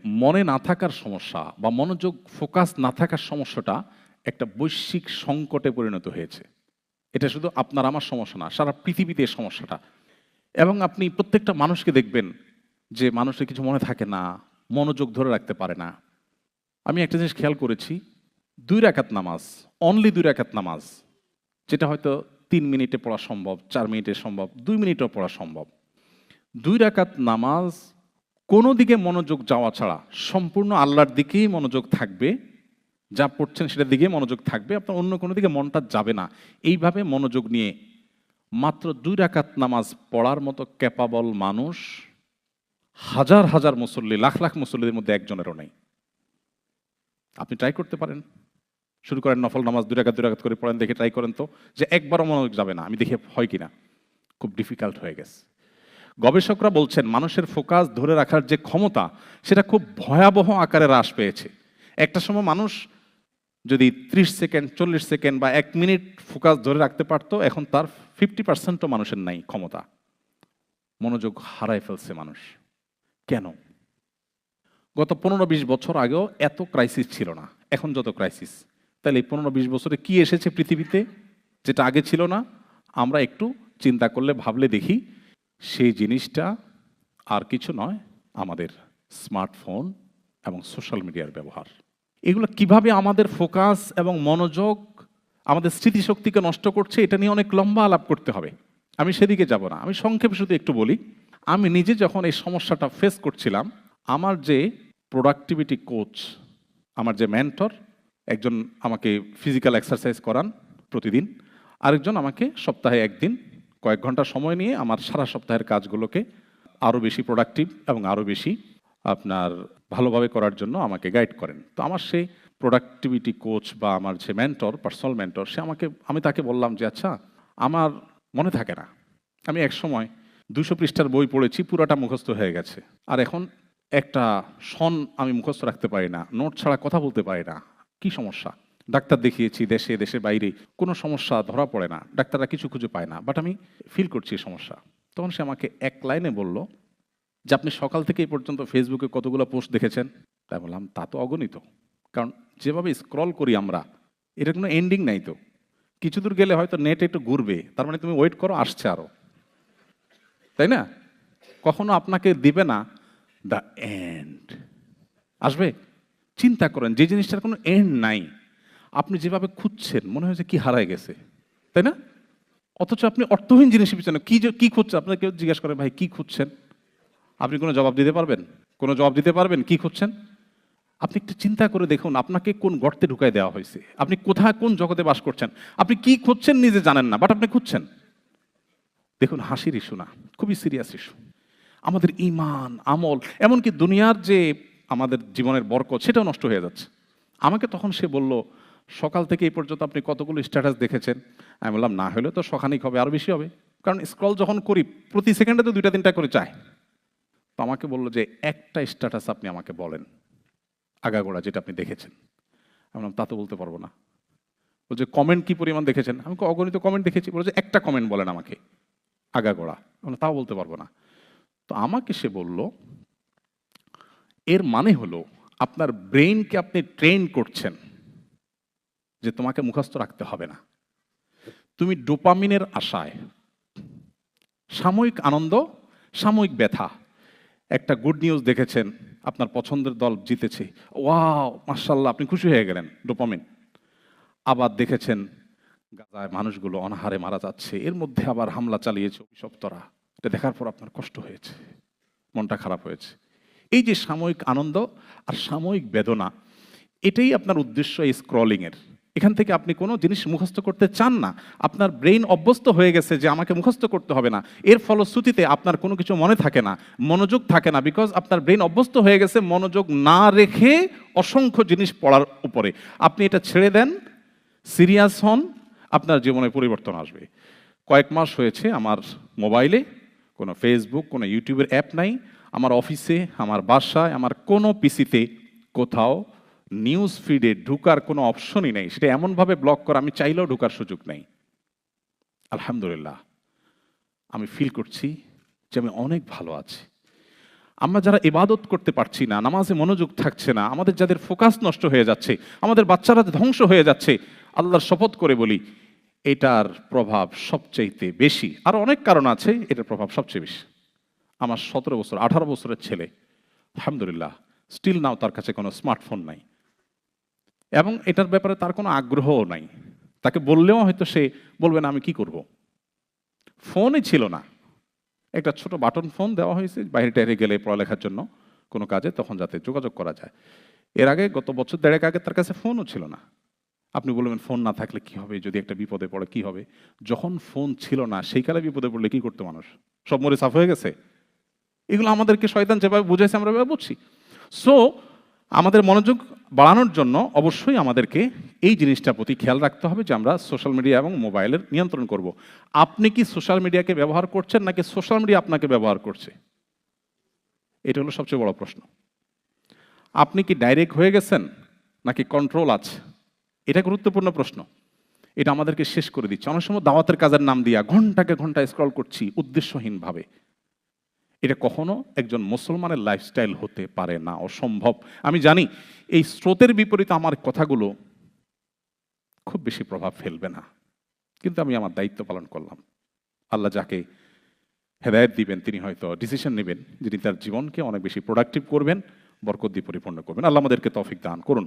মনে না থাকার সমস্যা বা মনোযোগ ফোকাস না থাকার সমস্যাটা একটা বৈশ্বিক সংকটে পরিণত হয়েছে। এটা শুধু আপনার আমার সমস্যা না, সারা পৃথিবীতে এই সমস্যাটা। এবং আপনি প্রত্যেকটা মানুষকে দেখবেন যে মানুষের কিছু মনে থাকে না, মনোযোগ ধরে রাখতে পারে না। আমি একটা জিনিস খেয়াল করেছি, ২ রাকাত নামাজ, অনলি ২ রাকাত নামাজ, যেটা হয়তো ৩ মিনিটে পড়া সম্ভব, ৪ মিনিটে সম্ভব, ২ মিনিটেও পড়া সম্ভব। ২ রাকাত নামাজ কোনো দিকে মনোযোগ যাওয়া ছাড়া সম্পূর্ণ আল্লাহর দিকেই মনোযোগ থাকবে, যা পড়ছেন সেটার দিকেই মনোযোগ থাকবে, আপনার অন্য কোনো দিকে মনটা যাবে না। এইভাবে মনোযোগ নিয়ে মাত্র ২ রাকাত নামাজ পড়ার মতো ক্যাপাবল মানুষ হাজার হাজার মুসল্লি, লাখ লাখ মুসল্লিদের মধ্যে একজনেরও নেই। আপনি ট্রাই করতে পারেন, শুরু করেন নফল নামাজ ২ রাকাত করে পড়েন, দেখে ট্রাই করেন তো যে একবারও মনোযোগ যাবে না, আমি দেখে হয় কিনা। খুব ডিফিকাল্ট হয়ে গেছে। গবেষকরা বলছেন মানুষের ফোকাস ধরে রাখার যে ক্ষমতা সেটা খুব ভয়াবহ আকারে হ্রাস পেয়েছে। একটা সময় মানুষ যদি ৩০ সেকেন্ড, ৪০ সেকেন্ড বা ১ মিনিট ফোকাস ধরে রাখতে পারতো, এখন তার 50%ও মানুষের নাই ক্ষমতা। মনোযোগ হারায় ফেলছে মানুষ। কেন? গত ১৫-২০ বছর আগেও এত ক্রাইসিস ছিল না, এখন যত ক্রাইসিস। তাহলে এই ১৫-২০ বছরে কি এসেছে পৃথিবীতে যেটা আগে ছিল না? আমরা একটু চিন্তা করলে, ভাবলে দেখি, সেই জিনিসটা আর কিছু নয়, আমাদের স্মার্টফোন এবং সোশ্যাল মিডিয়ার ব্যবহার। এগুলো কিভাবে আমাদের ফোকাস এবং মনোযোগ, আমাদের স্মৃতিশক্তিকে নষ্ট করছে, এটা নিয়ে অনেক লম্বা আলাপ করতে হবে। আমি সেদিকে যাব না, আমি সংক্ষেপে শুধু একটু বলি। আমি নিজে যখন এই সমস্যাটা ফেস করছিলাম, আমার যে প্রোডাক্টিভিটি কোচ, আমার যে মেন্টর, একজন আমাকে ফিজিক্যাল এক্সারসাইজ করান প্রতিদিন, আরেকজন আমাকে সপ্তাহে ১ দিন কয়েক ঘন্টা সময় নিয়ে আমার সারা সপ্তাহের কাজগুলোকে আরও বেশি প্রোডাক্টিভ এবং আরও বেশি আপনার ভালোভাবে করার জন্য আমাকে গাইড করেন। তো আমার সেই প্রোডাক্টিভিটি কোচ বা আমার যে মেন্টর, পার্সোনাল মেন্টর, আমি তাকে বললাম যে আচ্ছা, আমার মনে থাকে না, আমি এক সময় ২০০ পৃষ্ঠার বই পড়েছি, পুরাটা মুখস্থ হয়ে গেছে, আর এখন একটা সন আমি মুখস্থ রাখতে পারি না, নোট ছাড়া কথা বলতে পারি না। কি সমস্যা? ডাক্তার দেখিয়েছি দেশে, দেশের বাইরে, কোনো সমস্যা ধরা পড়ে না, ডাক্তাররা কিছু খুঁজে পায় না, বাট আমি ফিল করছি এই সমস্যা। তখন সে আমাকে এক লাইনে বলল যে আপনি সকাল থেকে এই পর্যন্ত ফেসবুকে কতগুলো পোস্ট দেখেছেন? তাই বললাম, তা তো অগণিত। কারণ যেভাবে স্ক্রল করি আমরা, এটা কোনো এন্ডিং নাই তো। কিছু দূর গেলে হয়তো নেট একটু ঘুরবে, তার মানে তুমি ওয়েট করো, আসছে আরো, তাই না? কখনো আপনাকে দিবে না দ্য এন্ড, আসবে। চিন্তা করেন, যে জিনিসটার কোনো এন্ড নাই, আপনি যেভাবে খুঁজছেন মনে হয়েছে কি হারায় গেছে, তাই না? অথচ আপনি অর্থহীন জিনিসের পিছনে কি খুঁজছেন? আপনাকে কেউ জিজ্ঞাসা করে ভাই কি খুঁজছেন, আপনি কোনো জবাব দিতে পারবেন? কোনো জবাব দিতে পারবেন কি খুঁজছেন? আপনি একটু চিন্তা করে দেখুন, আপনাকে কোন গর্তে ঢুকাই দেওয়া হয়েছে, আপনি কোথায় কোন জগতে বাস করছেন, আপনি কি খুঁজছেন নিজে জানেন না, বাট আপনি খুঁজছেন। দেখুন, হাসির ইস্যু না, খুবই সিরিয়াস ইস্যু। আমাদের ঈমান, আমল, এমনকি দুনিয়ার যে আমাদের জীবনের বরকত, সেটাও নষ্ট হয়ে যাচ্ছে। আমাকে তখন সে বলল, সকাল থেকে এই পর্যন্ত আপনি কতগুলো স্ট্যাটাস দেখেছেন? আমি বললাম, না হলে তো শখানিক হবে, আরও বেশি হবে, কারণ স্ক্রল যখন করি প্রতি সেকেন্ডে তো ২টা-৩টা করে চায়। তো আমাকে বললো যে একটা স্ট্যাটাস আপনি আমাকে বলেন আগাগোড়া যেটা আপনি দেখেছেন। আমি বললাম, তা তো বলতে পারবো না। বলছে কমেন্ট কি পরিমাণ দেখেছেন? আমি অগণিত কমেন্ট দেখেছি। বলে যে একটা কমেন্ট বলেন আমাকে আগাগোড়া। আমি তাও বলতে পারবো না। তো আমাকে সে বলল, এর মানে হলো আপনার ব্রেইনকে আপনি ট্রেন করছেন যে তোমাকে মুখস্থ রাখতে হবে না। তুমি ডোপামিনের আশায়, সাময়িক আনন্দ, সাময়িক ব্যথা, একটা গুড নিউজ দেখেছেন, আপনার পছন্দের দল জিতেছে, ওয়াও মাশাআল্লাহ, আপনি খুশি হয়ে গেলেন, ডোপামিন। আবার দেখেছেন গাজায় মানুষগুলো অনাহারে মারা যাচ্ছে, এর মধ্যে আবার হামলা চালিয়েছে অভিশপ্তরা, এটা দেখার পর আপনার কষ্ট হয়েছে, মনটা খারাপ হয়েছে। এই যে সাময়িক আনন্দ আর সাময়িক বেদনা, এটাই আপনার উদ্দেশ্য এই স্ক্রলিংয়ের। এখান থেকে আপনি কোনো জিনিস মুখস্থ করতে চান না, আপনার ব্রেইন অভ্যস্ত হয়ে গেছে যে আমাকে মুখস্থ করতে হবে না। এর ফলশ্রুতিতে আপনার কোনো কিছু মনে থাকে না, মনোযোগ থাকে না, বিকজ আপনার ব্রেইন অভ্যস্ত হয়ে গেছে মনোযোগ না রেখে অসংখ্য জিনিস পড়ার উপরে। আপনি এটা ছেড়ে দেন, সিরিয়াস হন, আপনার জীবনে পরিবর্তন আসবে। কয়েক মাস হয়েছে আমার মোবাইলে কোনো ফেসবুক, কোনো ইউটিউবের অ্যাপ নাই। আমার অফিসে, আমার বাসায়, আমার কোনো পিসিতে কোথাও নিউজ ফিডে ঢুকার কোনো অপশনই নেই। সেটা এমনভাবে ব্লক করা, আমি চাইলেও ঢুকার সুযোগ নেই। আলহামদুলিল্লাহ, আমি ফিল করছি যে আমি অনেক ভালো আছি। আমরা যারা ইবাদত করতে পারছি না, নামাজে মনোযোগ থাকছে না, আমাদের যাদের ফোকাস নষ্ট হয়ে যাচ্ছে, আমাদের বাচ্চারা ধ্বংস হয়ে যাচ্ছে, আল্লাহর শপথ করে বলি এটার প্রভাব সবচাইতে বেশি। আরো অনেক কারণ আছে, এটার প্রভাব সবচেয়ে বেশি। আমার 17 বছর 18 বছরের ছেলে, আলহামদুলিল্লাহ, স্টিল নাও তার কাছে কোনো স্মার্টফোন নাই, এবং এটার ব্যাপারে তার কোনো আগ্রহও নাই। তাকে বললেও হয়তো সে বলবে না আমি কি করব। ফোনই ছিল না, একটা ছোট বাটন ফোন দেওয়া হয়েছে বাইরে টাইরে গেলে পড়ালেখার জন্য কোনো কাজে, তখন যাতে যোগাযোগ করা যায়। এর আগে গত বছর দেড়েক আগে তার কাছে ফোনও ছিল না। আপনি বলবেন ফোন না থাকলে কি হবে, যদি একটা বিপদে পড়ে কি হবে? যখন ফোন ছিল না সেই কালে বিপদে পড়লে কি করতো মানুষ? সব মরে সাফ হয়ে গেছে। এগুলো আমাদেরকে শয়তান যেভাবে বুঝাইছে আমরা এভাবে বুঝছি। সো আমাদের মনোযোগ বাড়ানোর জন্য অবশ্যই আমাদেরকে এই জিনিসটার প্রতি খেয়াল রাখতে হবে যে আমরা সোশ্যাল মিডিয়া এবং মোবাইলের নিয়ন্ত্রণ করব। আপনি কি সোশ্যাল মিডিয়াকে ব্যবহার করছেন নাকি সোশ্যাল মিডিয়া আপনাকে ব্যবহার করছে? এটা হলো সবচেয়ে বড় প্রশ্ন। আপনি কি ডাইরেক্ট হয়ে গেছেন নাকি কন্ট্রোল আছে? এটা গুরুত্বপূর্ণ প্রশ্ন। এটা আমাদেরকে শেষ করে দিচ্ছে। অনেক সময় দাওয়াতের কাজের নাম দিয়া ঘন্টাকে ঘন্টা স্ক্রল করছি উদ্দেশ্যহীনভাবে। এটা কখনো একজন মুসলমানের লাইফস্টাইল হতে পারে না, অসম্ভব। আমি জানি এই স্রোতের বিপরীতে আমার কথাগুলো খুব বেশি প্রভাব ফেলবে না, কিন্তু আমি আমার দায়িত্ব পালন করলাম। আল্লাহ যাকে হেদায়েত দিবেন তিনি হয়তো ডিসিশন নেবেন যিনি তার জীবনকে অনেক বেশি প্রোডাক্টিভ করবেন, বরকত দিয়ে পরিপূর্ণ করবেন। আল্লাহ আমাদেরকে তৌফিক দান করুন।